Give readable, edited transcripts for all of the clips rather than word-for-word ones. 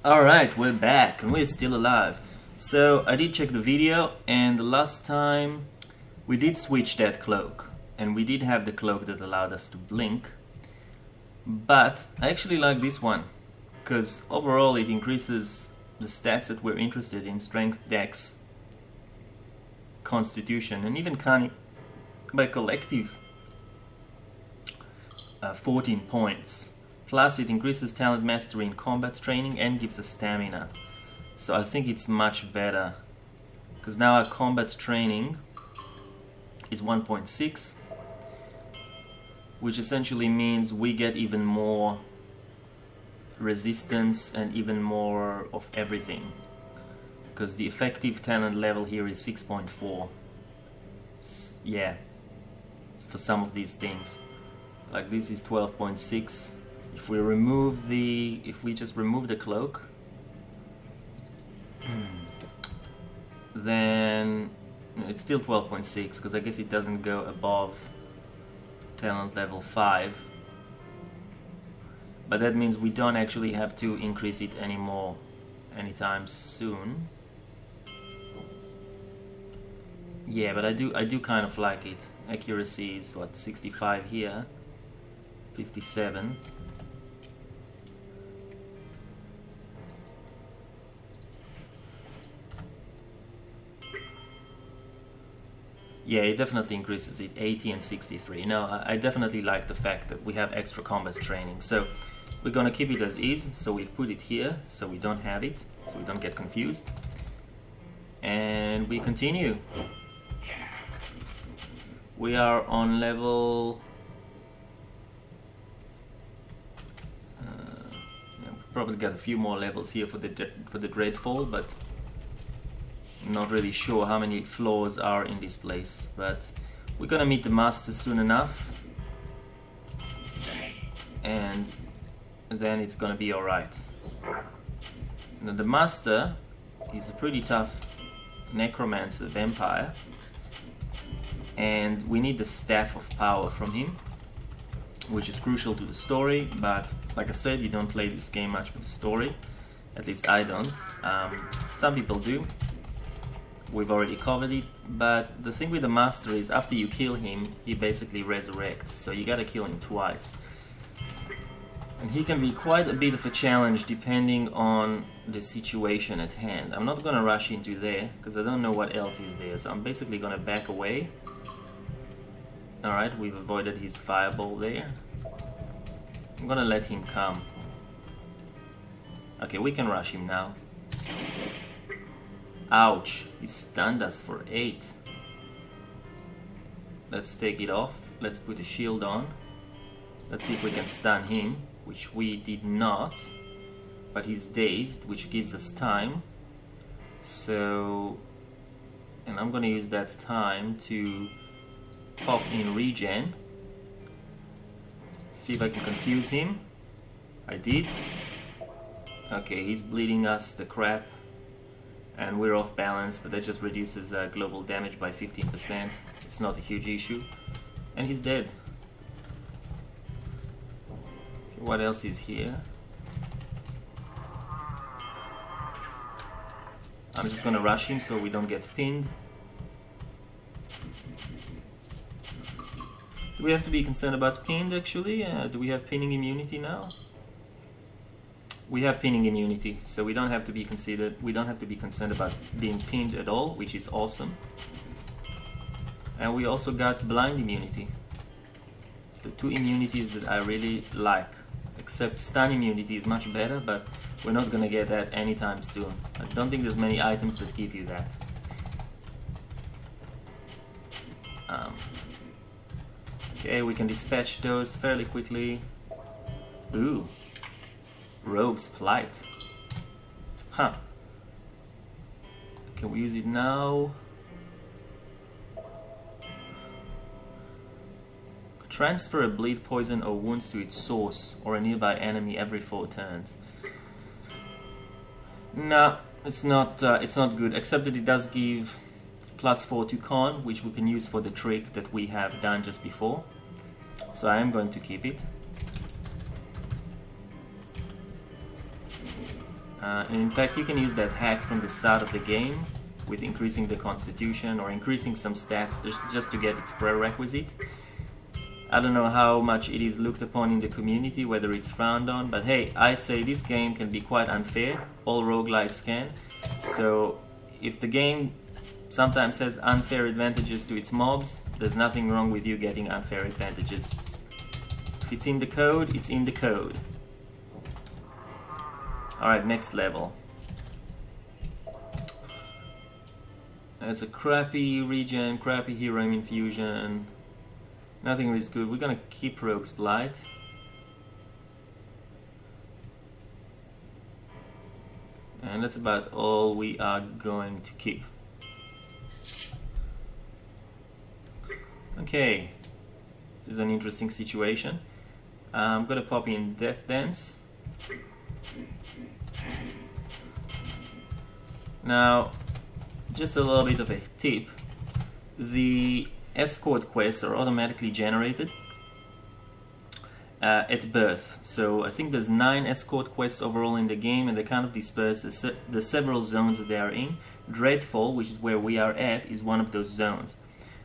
Alright, we're back and we're still alive. So I did check the video, and the last time we did switch that cloak, and we did have the cloak that allowed us to blink, but I actually like this one because overall it increases the stats that we're interested in: strength, dex, constitution, and even cunning by collective 14 points. Plus it increases talent mastery in combat training and gives us stamina. So I think it's much better, because now our combat training is 1.6, which essentially means we get even more resistance and even more of everything, because the effective talent level here is 6.4. Yeah, for some of these things, like this is 12.6. If we just remove the cloak, then it's still 12.6, because I guess it doesn't go above talent level 5. But that means we don't actually have to increase it anymore anytime soon. Yeah, but I do kind of like it. Accuracy is what, 65 here, 57. Yeah, it definitely increases it, 80 and 63. Now, I definitely like the fact that we have extra combat training. So we're gonna keep it as is. So we've put it here so we don't have it, so we don't get confused. And we continue. We are on level... probably got a few more levels here for the Dreadfall, but not really sure how many floors are in this place. But we're gonna meet the master soon enough, and then it's gonna be alright. Now the master is a pretty tough necromancer vampire, and we need the staff of power from him, which is crucial to the story. But like I said, you don't play this game much for the story. At least I don't. Some people do. We've already covered it. But the thing with the master is, after you kill him, he basically resurrects. So you gotta kill him twice. And he can be quite a bit of a challenge depending on the situation at hand. I'm not gonna rush into there, because I don't know what else is there. So I'm basically gonna back away. Alright, we've avoided his fireball there. I'm gonna let him come. Okay, we can rush him now. Ouch, he stunned us for 8. Let's take it off. Let's put a shield on. Let's see if we can stun him, which we did not. But he's dazed, which gives us time. So... and I'm gonna use that time to pop in regen. See if I can confuse him. I did. Okay, he's bleeding us the crap, and we're off balance, but that just reduces global damage by 15%. It's not a huge issue. And he's dead. Okay, what else is here? I'm just gonna rush him so we don't get pinned. Do we have to be concerned about pinned, actually? Do we have pinning immunity now? We have pinning immunity, so we don't have to be concerned about being pinned at all, which is awesome. And we also got blind immunity. The two immunities that I really like. Except stun immunity is much better, but we're not gonna get that anytime soon. I don't think there's many items that give you that. Okay, we can dispatch those fairly quickly. Ooh. Rogue's Plight. Huh. Can we use it now? Transfer a bleed, poison, or wound to its source or a nearby enemy every 4 turns. No, it's not good, except that it does give +4 to con, which we can use for the trick that we have done just before. So I am going to keep it. And in fact, you can use that hack from the start of the game with increasing the constitution or increasing some stats just to get its prerequisite. I don't know how much it is looked upon in the community, whether it's frowned on, but hey, I say this game can be quite unfair. All roguelites can. So if the game sometimes has unfair advantages to its mobs, there's nothing wrong with you getting unfair advantages. If it's in the code, it's in the code. Alright, next level. It's a crappy regen, crappy hero infusion. Nothing is good. We're gonna keep Rogue's Blight. And that's about all we are going to keep. Okay, this is an interesting situation. I'm gonna pop in Death Dance. Now, just a little bit of a tip. The escort quests are automatically generated at birth. So I think there's 9 escort quests overall in the game, and they're kind of dispersed. The several zones that they are in. Dreadfall, which is where we are at, is one of those zones.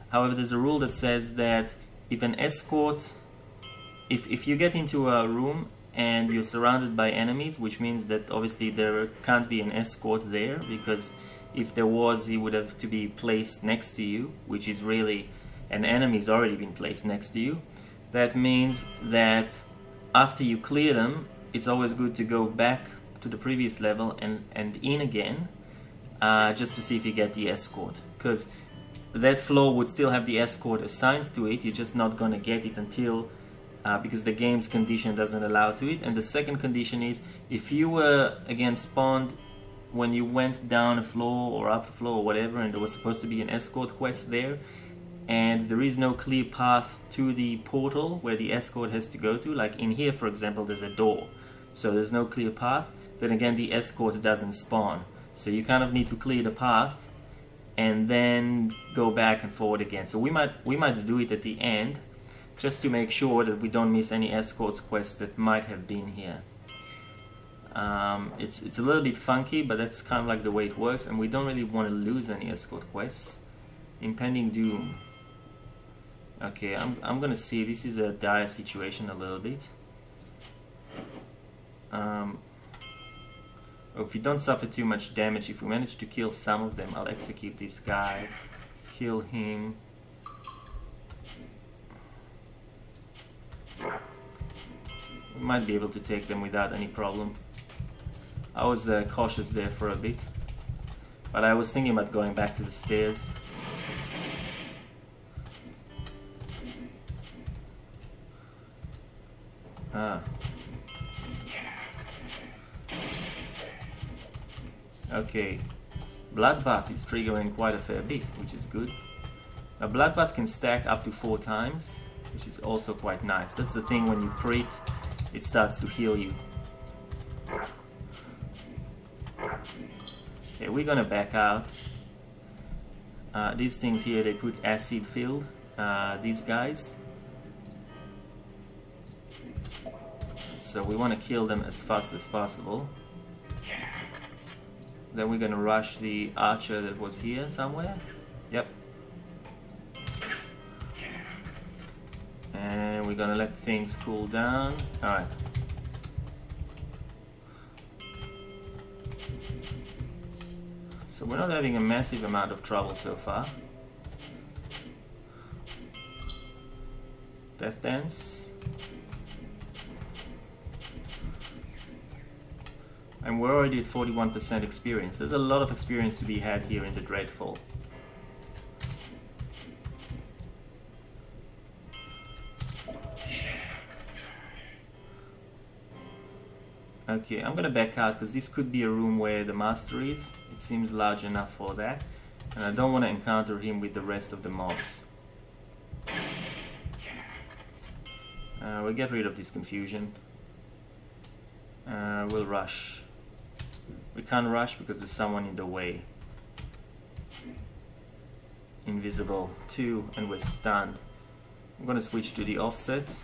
However, there's a rule that says that if an escort, if you get into a room and you're surrounded by enemies, which means that obviously there can't be an escort there, because if there was, he would have to be placed next to you, which is really an enemy's already been placed next to you. That means that after you clear them, it's always good to go back to the previous level and in again, just to see if you get the escort. Because that floor would still have the escort assigned to it, you're just not gonna get it until, because the game's condition doesn't allow to it. And the second condition is, if you were again spawned when you went down a floor or up a floor or whatever, and there was supposed to be an escort quest there, and there is no clear path to the portal where the escort has to go to, like in here for example there's a door, so there's no clear path, then again the escort doesn't spawn. So you kind of need to clear the path and then go back and forward again. So we might do it at the end, just to make sure that we don't miss any escorts quests that might have been here. It's a little bit funky, but that's kind of like the way it works, and we don't really want to lose any escort quests. Impending Doom. Okay, I'm gonna see, this is a dire situation a little bit. If we don't suffer too much damage, if we manage to kill some of them, I'll execute this guy, kill him. We might be able to take them without any problem. I was cautious there for a bit, but I was thinking about going back to the stairs. Okay, Bloodbath is triggering quite a fair bit, which is good. A Bloodbath can stack up to 4 times, which is also quite nice. That's the thing, when you crit, it starts to heal you. Okay, we're gonna back out. These things here, they put acid filled, these guys. So we want to kill them as fast as possible. Then we're gonna rush the archer that was here somewhere. Yep. And we're gonna let things cool down. Alright. So we're not having a massive amount of trouble so far. Death Dance. And we're already at 41% experience. There's a lot of experience to be had here in the Dreadfall. Okay, I'm gonna back out because this could be a room where the master is. It seems large enough for that. And I don't want to encounter him with the rest of the mobs. We'll get rid of this confusion. We'll rush. We can't rush because there's someone in the way. Invisible 2, and we're stunned. I'm gonna switch to the offset.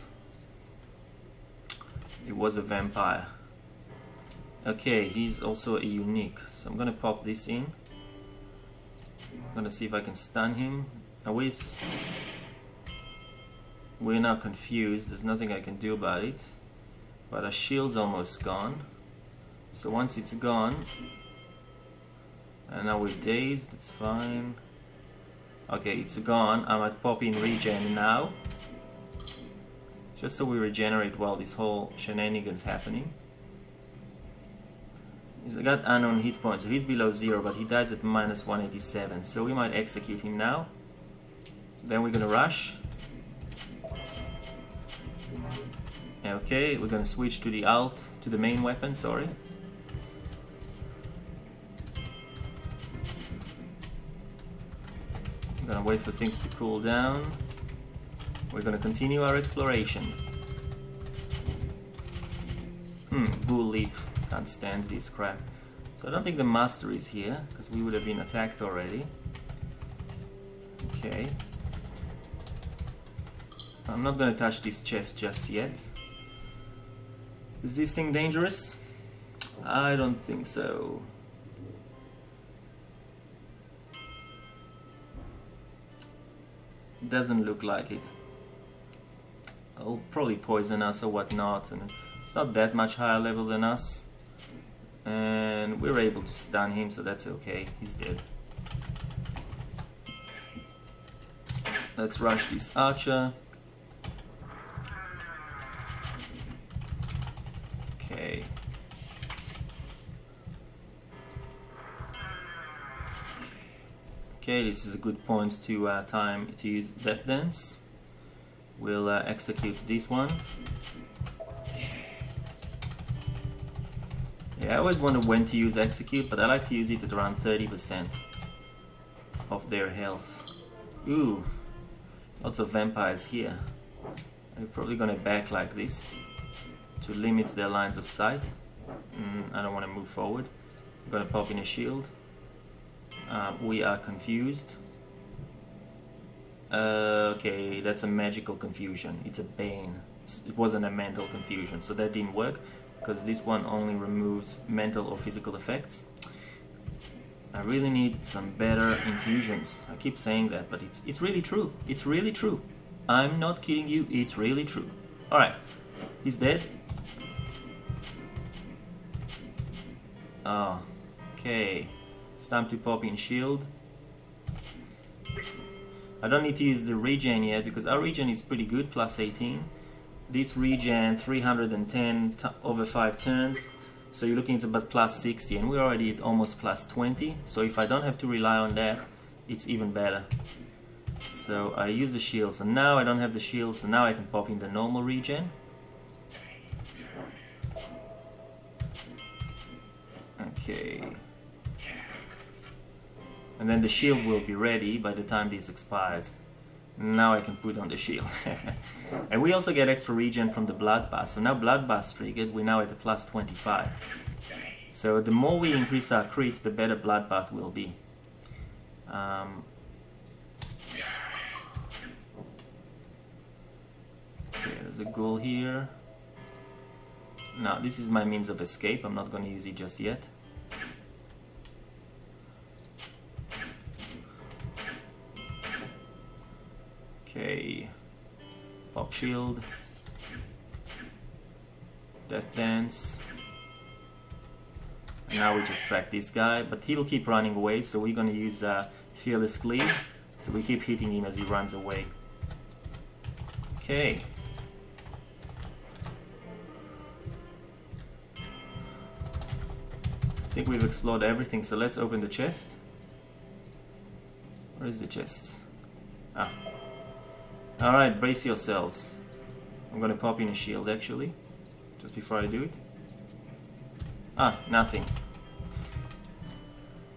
It was a vampire. Okay, he's also a unique, so I'm gonna pop this in. I'm gonna see if I can stun him. Now we're now confused, there's nothing I can do about it. But our shield's almost gone. So once it's gone, and now we're dazed, it's fine. Okay, it's gone. I might pop in regen now, just so we regenerate while this whole shenanigans happening. He's got unknown hit points, so he's below 0, but he dies at minus 187. So we might execute him now. Then we're gonna rush. Okay, we're gonna switch to the alt, to the main weapon, sorry. I'm gonna wait for things to cool down. We're gonna continue our exploration. Bull leap. Can't stand this crap. So I don't think the master is here, because we would have been attacked already. Okay. I'm not gonna touch this chest just yet. Is this thing dangerous? I don't think so. Doesn't look like it. It'll probably poison us or whatnot, and it's not that much higher level than us. And we're able to stun him, so that's okay. He's dead. Let's rush this archer. Okay. Okay, this is a good point to time to use Death Dance. We'll execute this one. Yeah, I always wonder when to use execute, but I like to use it at around 30% of their health. Ooh, lots of vampires here. I'm probably gonna back like this to limit their lines of sight. I don't want to move forward. I'm gonna pop in a shield. We are confused. Okay, that's a magical confusion. It's a bane. It wasn't a mental confusion, so that didn't work, because this one only removes mental or physical effects. I really need some better infusions. I keep saying that, but it's really true. It's really true. I'm not kidding you, it's really true. Alright, he's dead. Oh, okay. It's time to pop in shield. I don't need to use the regen yet, because our regen is pretty good, plus 18. This regen 310 over 5 turns, so you're looking at about plus 60, and we're already at almost plus 20, so if I don't have to rely on that, it's even better. So I use the shield, so now I don't have the shield, so now I can pop in the normal regen. Okay. And then the shield will be ready by the time this expires. Now I can put on the shield. And we also get extra regen from the bloodbath. So now bloodbath triggered, we're now at a plus 25. So the more we increase our crit, the better bloodbath will be. Okay, there's a ghoul here. Now this is my means of escape. I'm not going to use it just yet. Okay, pop shield, death dance, and now we just track this guy, but he'll keep running away, so we're gonna use fearless cleave, so we keep hitting him as he runs away. Okay. I think we've explored everything, so let's open the chest. Where is the chest? Ah. Alright, brace yourselves. I'm gonna pop in a shield actually, just before I do it. Ah, nothing.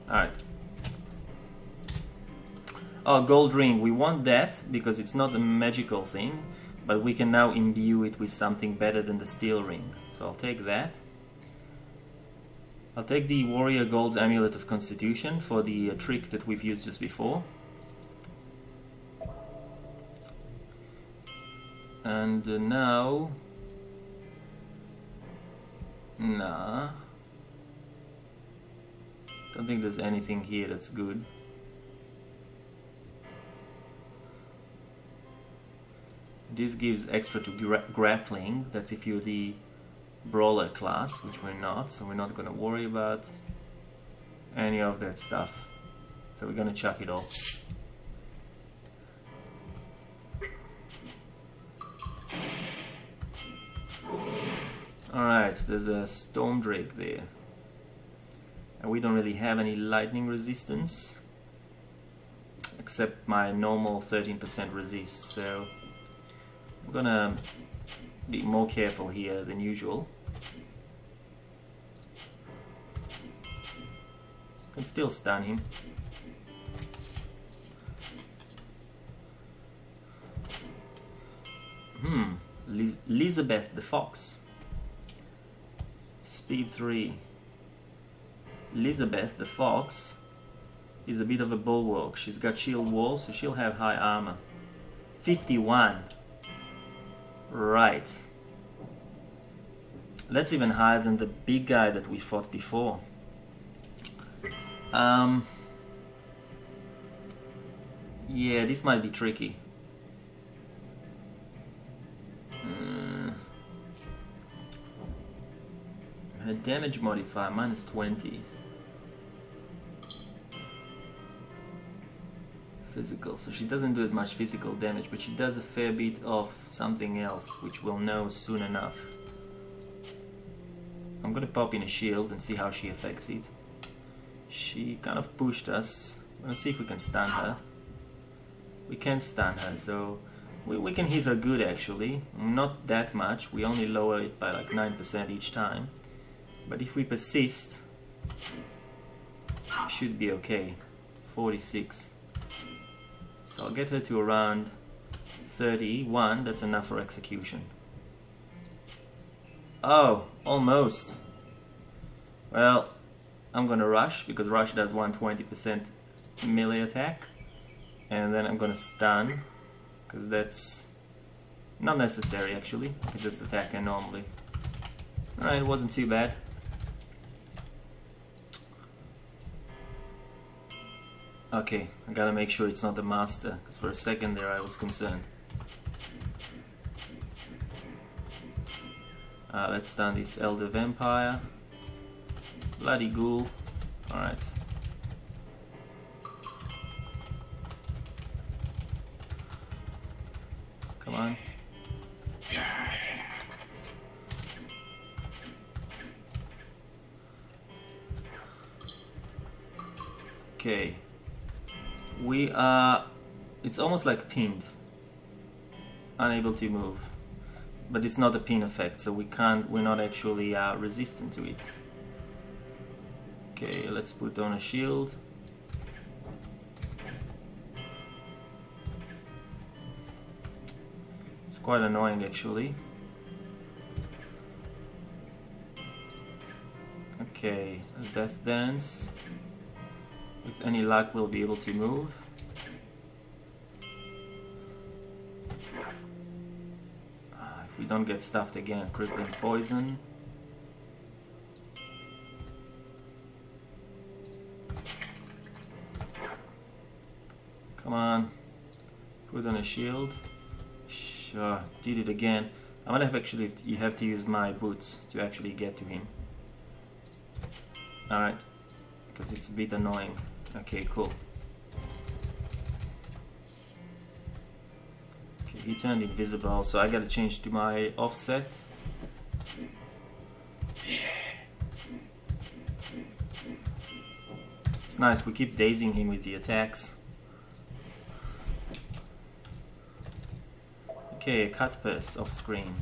Alright. Oh, gold ring. We want that because it's not a magical thing, but we can now imbue it with something better than the steel ring. So I'll take that. I'll take the Warrior Gold's Amulet of Constitution for the trick that we've used just before. And now... Nah. Don't think there's anything here that's good. This gives extra to grappling. That's if you're the brawler class, which we're not, so we're not gonna worry about any of that stuff. So we're gonna chuck it all. Alright, there's a storm drake there. And we don't really have any lightning resistance, except my normal 13% resist, so I'm gonna be more careful here than usual. Can still stun him. Elizabeth the Fox. Speed 3. Elizabeth the Fox is a bit of a bulwark. She's got shield wall, so she'll have high armor. 51. Right. That's even higher than the big guy that we fought before. Yeah, this might be tricky. Her damage modifier minus 20. Physical, so she doesn't do as much physical damage, but she does a fair bit of something else, which we'll know soon enough. I'm gonna pop in a shield and see how she affects it. She kind of pushed us. I'm gonna see if we can stun her. We can stun her, so we can hit her good actually. Not that much, we only lower it by like 9% each time. But if we persist, it should be okay. 46. So I'll get her to around 31, that's enough for execution. Oh, almost. Well, I'm gonna rush, because rush does 120% melee attack. And then I'm gonna stun, because that's not necessary actually. I can just attack her normally. Alright, it wasn't too bad. Okay, I gotta make sure it's not the master, because for a second there I was concerned. Let's stun this elder vampire. Bloody ghoul. Alright. Come on. Okay. We are... It's almost like pinned. Unable to move. But it's not a pin effect, so we're not actually resistant to it. Okay, let's put on a shield. It's quite annoying actually. Okay, a death dance. With any luck we'll be able to move. If we don't get stuffed again, crippling poison. Come on, put on a shield. Sure, did it again. I might have actually, you have to use my boots to actually get to him. Alright, because it's a bit annoying. Okay, cool. Okay, he turned invisible, so I gotta change to my offset. It's nice, we keep dazing him with the attacks. Okay, a cut pass off screen.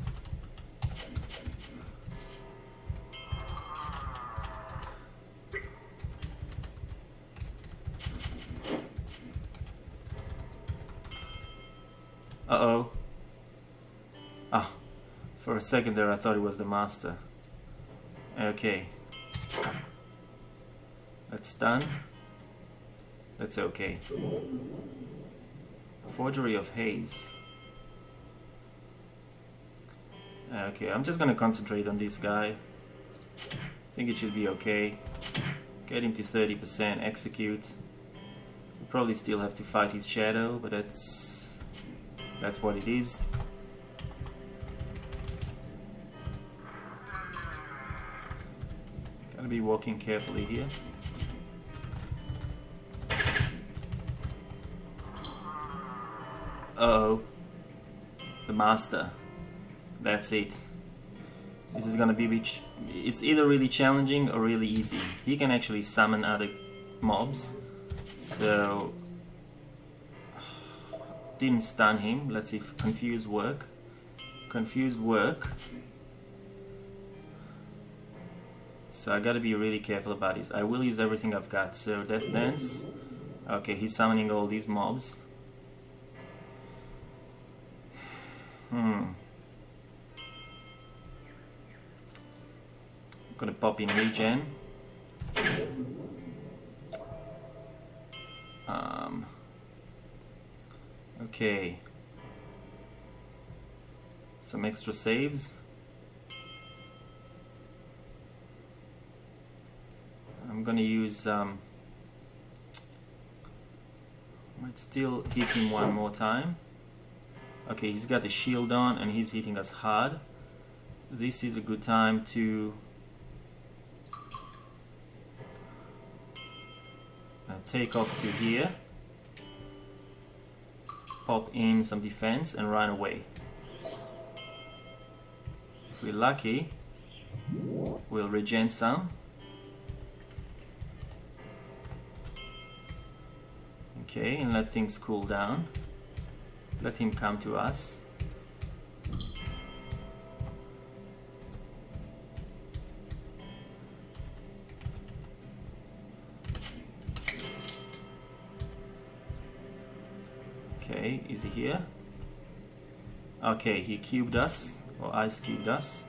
Uh-oh. Ah, for a second there I thought it was the master. Okay. Let's stun. That's okay. Forgery of Haze. Okay, I'm just gonna concentrate on this guy. I think it should be okay. Get him to 30%, execute. We'll probably still have to fight his shadow, but that's what it is. Gotta be walking carefully here. Uh-oh. The master. That's it. This is gonna be it's either really challenging or really easy. He can actually summon other mobs, so didn't stun him. Let's see if confuse work. Confuse work. So I gotta be really careful about this. I will use everything I've got. So Death Dance. Okay, he's summoning all these mobs. Gonna pop in regen. Okay. Some extra saves. I'm gonna use might still hit him one more time. Okay, he's got the shield on and he's hitting us hard. This is a good time to take off to here, pop in some defense and run away. If we're lucky, we'll regen some. Okay, and let things cool down. Let him come to us. Okay, is he here? Okay, he cubed us, or ice cubed us.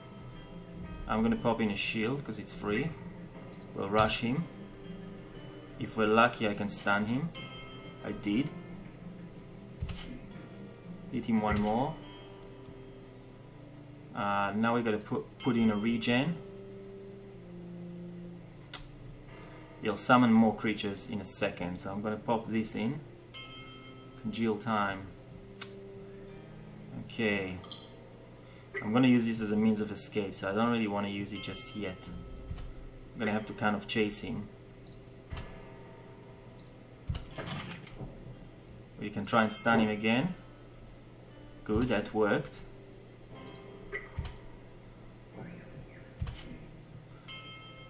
I'm gonna pop in a shield because it's free. We'll rush him. If we're lucky, I can stun him. I did. Hit him one more. Now we gotta put in a regen. He'll summon more creatures in a second, so I'm gonna pop this in. Congeal time. Okay. I'm gonna use this as a means of escape, so I don't really want to use it just yet. I'm gonna have to kind of chase him. We can try and stun him again. Good, that worked.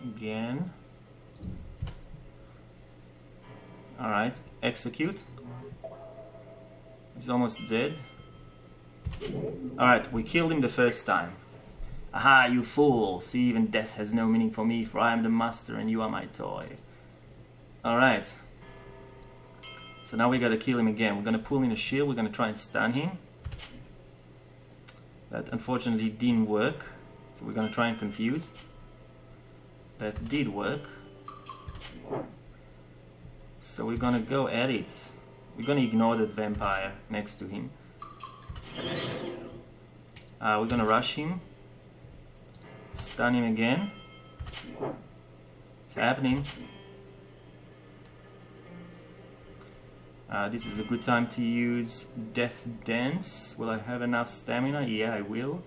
Again. Alright, execute. He's almost dead. Alright, we killed him the first time. Aha, you fool! See, even death has no meaning for me, for I am the master and you are my toy. Alright. So now we gotta kill him again. We're gonna pull in a shield, we're gonna try and stun him. That unfortunately didn't work, so we're gonna try and confuse. That did work. So we're gonna go at it. We're gonna ignore that vampire next to him. We're gonna rush him. Stun him again. It's happening. This is a good time to use Death Dance. Will I have enough stamina? Yeah, I will.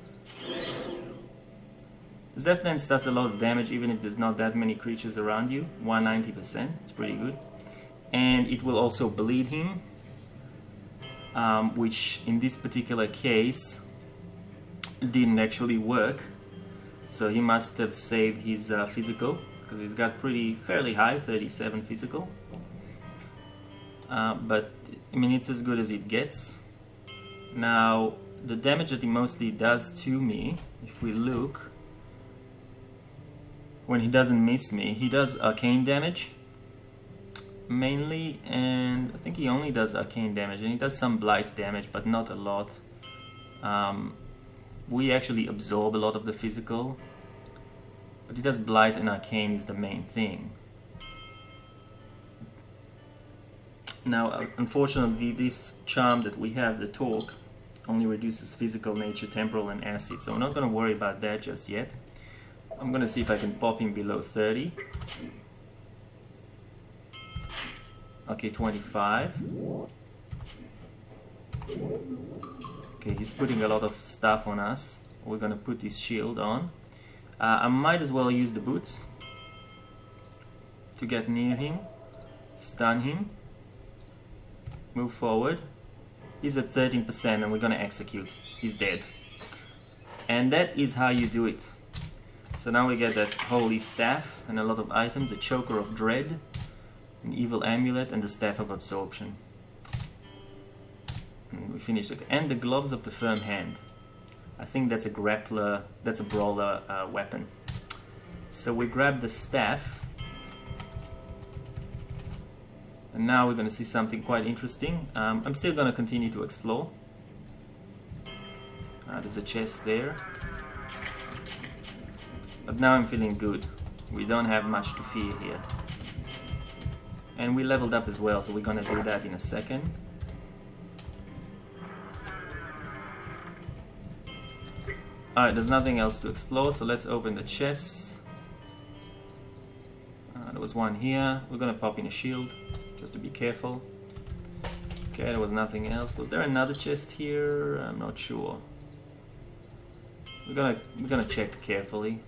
This Death Dance does a lot of damage even if there's not that many creatures around you. 190%, it's pretty good. And it will also bleed him, which in this particular case didn't actually work. So he must have saved his physical, because he's got fairly high, 37 physical. But I mean, it's as good as it gets. Now, the damage that he mostly does to me, if we look, when he doesn't miss me, he does arcane damage mainly, and I think he only does arcane damage, and he does some blight damage, but not a lot. We actually absorb a lot of the physical, but he does blight and arcane is the main thing. Now, unfortunately, this charm that we have, the talk, only reduces physical, nature, temporal, and acid, so I'm not going to worry about that just yet. I'm going to see if I can pop him below 30. Okay, 25. Okay, he's putting a lot of stuff on us. We're gonna put his shield on. I might as well use the boots to get near him, stun him, move forward. He's at 13% and we're gonna execute. He's dead. And that is how you do it. So now we get that holy staff and a lot of items, a choker of dread, an evil amulet, and the staff of absorption. And we finished it. And the gloves of the firm hand. I think that's a grappler, that's a brawler weapon. So we grab the staff. And now we're going to see something quite interesting. I'm still going to continue to explore. There's a chest there. But now I'm feeling good. We don't have much to fear here. And we leveled up as well, so we're gonna do that in a second. Alright, there's nothing else to explore, so let's open the chests. There was one here. We're gonna pop in a shield, just to be careful. Okay, there was nothing else. Was there another chest here? I'm not sure. We're gonna check carefully.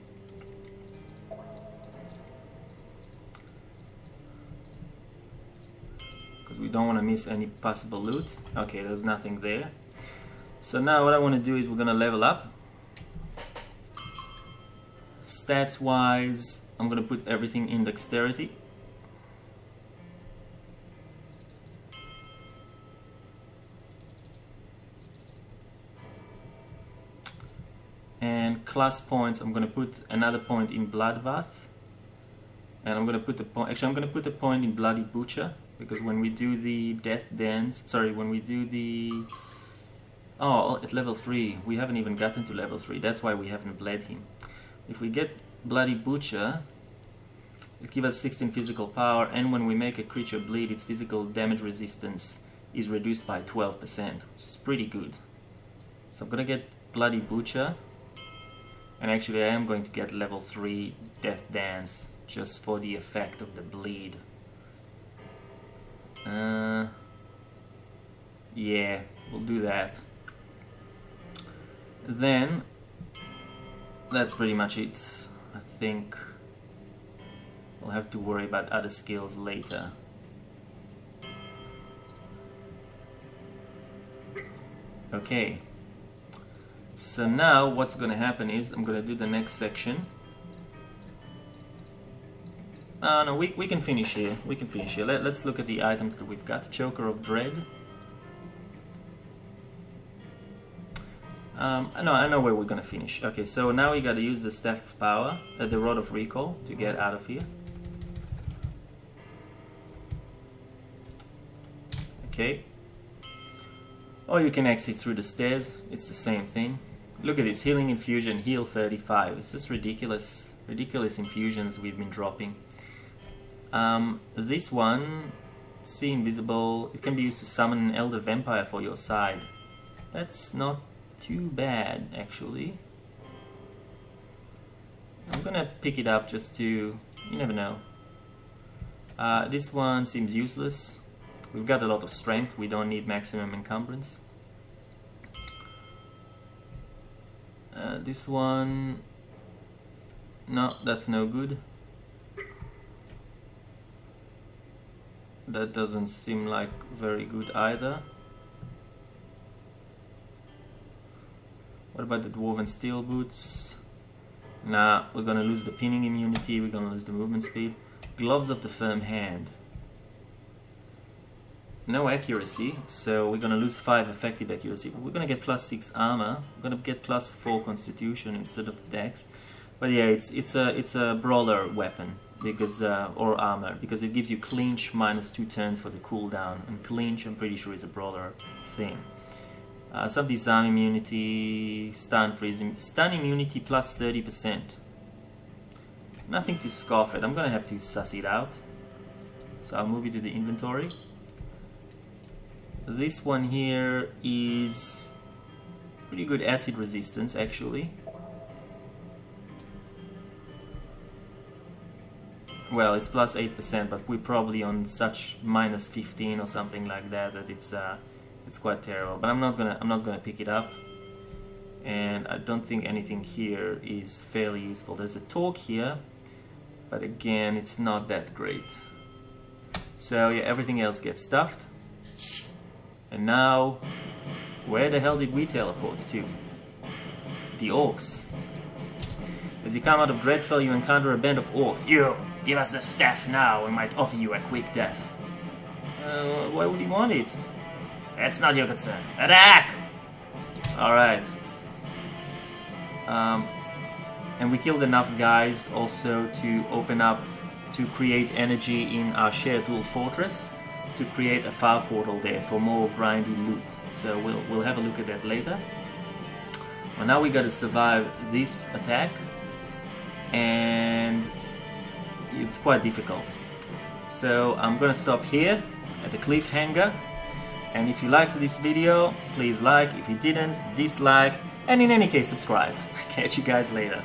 Because we don't want to miss any possible loot. Okay, there's nothing there. So now what I want to do is we're going to level up. Stats wise, I'm going to put everything in dexterity. And class points, I'm going to put another point in Bloodbath. And I'm going to put the point, actually I'm going to put a point in Bloody Butcher. Because when we do the death dance, sorry, when we do the... Oh, at level 3, we haven't even gotten to level 3, that's why we haven't bled him. If we get Bloody Butcher, it gives us 16 physical power, and when we make a creature bleed, its physical damage resistance is reduced by 12%, which is pretty good. So I'm gonna get Bloody Butcher, and actually I am going to get level 3 Death Dance, just for the effect of the bleed. Yeah, we'll do that. Then, that's pretty much it. I think we'll have to worry about other skills later. Okay. So now what's gonna happen is I'm gonna do the next section. No, we can finish here. We can finish here. Let's look at the items that we've got. Choker of Dread. I know where we're gonna finish. Okay, so now we gotta use the Staff of Power, the Rod of Recall, to get out of here. Okay. Or you can exit through the stairs. It's the same thing. Look at this, Healing Infusion, heal 35. It's just ridiculous infusions we've been dropping. This one, See Invisible, it can be used to summon an Elder Vampire for your side. That's not too bad, actually. I'm gonna pick it up just to, you never know. This one seems useless. We've got a lot of strength, we don't need maximum encumbrance. This one, no, that's no good. That doesn't seem like very good either. What about the Dwarven Steel Boots? Nah, we're gonna lose the pinning immunity, we're gonna lose the movement speed. Gloves of the Firm Hand. No accuracy, so we're gonna lose 5 effective accuracy. But we're gonna get +6 armor. We're gonna get +4 constitution instead of dex. But yeah, it's a brawler weapon because or armor because it gives you clinch -2 turns for the cooldown, and clinch I'm pretty sure is a brawler thing. Some disarm immunity, stun freezing, stun immunity +30%. Nothing to scoff at. I'm gonna have to suss it out. So I'll move it to the inventory. This one here is pretty good acid resistance actually. well, it's plus 8%, but we're probably on such minus 15 or something like that that it's quite terrible. But I'm not gonna pick it up, and I don't think anything here is fairly useful. There's a torque here, but again, it's not that great. So yeah, everything else gets stuffed. And now, where the hell did we teleport to? The orcs. As you come out of Dreadfell, you encounter a band of orcs. You! Give us the staff now, we might offer you a quick death. Why would he want it? That's not your concern. Attack! Alright. And we killed enough guys also to open up, to create energy in our shared tool fortress, to create a fire portal there for more grindy loot. So we'll have a look at that later. Well, now we gotta survive this attack, and it's quite difficult. So I'm gonna stop here at the cliffhanger, and if you liked this video, please like. If you didn't, dislike, and in any case, subscribe. Catch you guys later.